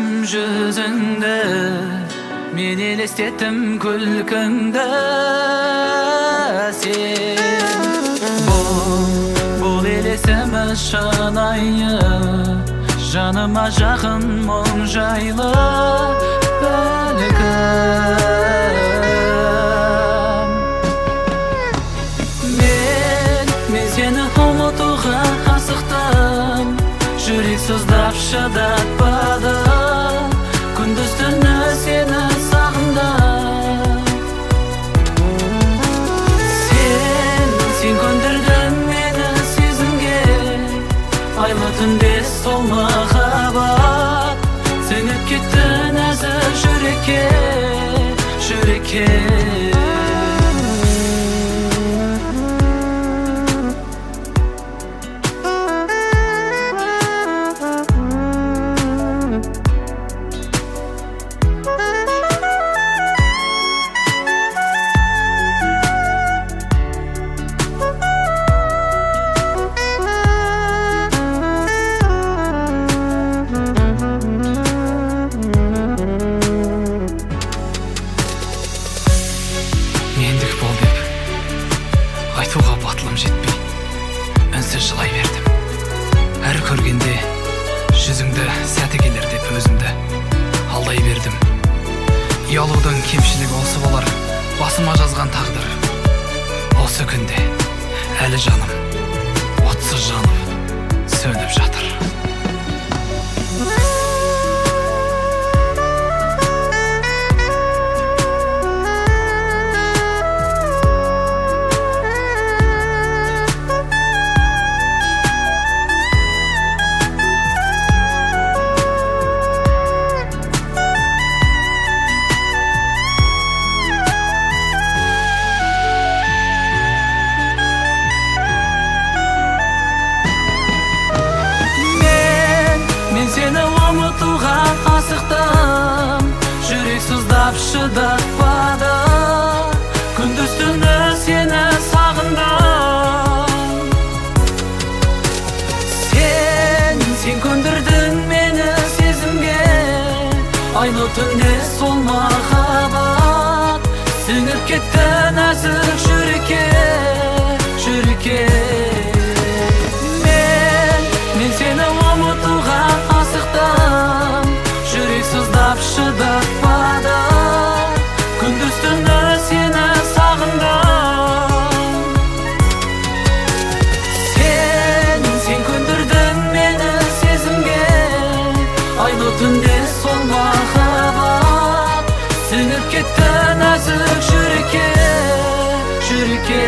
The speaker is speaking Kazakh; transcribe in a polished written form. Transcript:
gördüm yüzünde, men elestетtim күлкіңді. Sen бұл елесімі шынайы, жаныма жақын мұң жайлы бәлкім. Мен сені ұмытуға асықтым, жүрек сыздап шыдатпады, күндіз түні сені сағындым. Сен көндірдің мені сезімге, айлы түнде сол махаббат, сіңіп кетті нәзік жүрекке, жүрекке. Мендік бол деп айтуға батылым жетпей, үнсіз жылай бердім. Әр көргенде жүзіңді сәті келер деп өзімді алдай бердім. Ұялудың кемшілігі осы болар, басыма жазған тағдыр. Осы күнде әлі жаным отсыз жанып сөніп жатыр. Seni ұмытуға асықтым, жүрек сыздап шыдатпады, күндіз түні сені сағындым. Сен көндірдің мені сезімге, айлы түнде сол махаббат, сіңіп кетті нәзік жүрекке, жүрекке. Мен сені ұмытуға асықтым, жүрек сыздап шыдатпады, күндіз түні сені сағындым. Сен көндірдің мені сезімге, айлы түнде сол махаббат, сіңіп кетті нәзік жүрекке, жүрекке.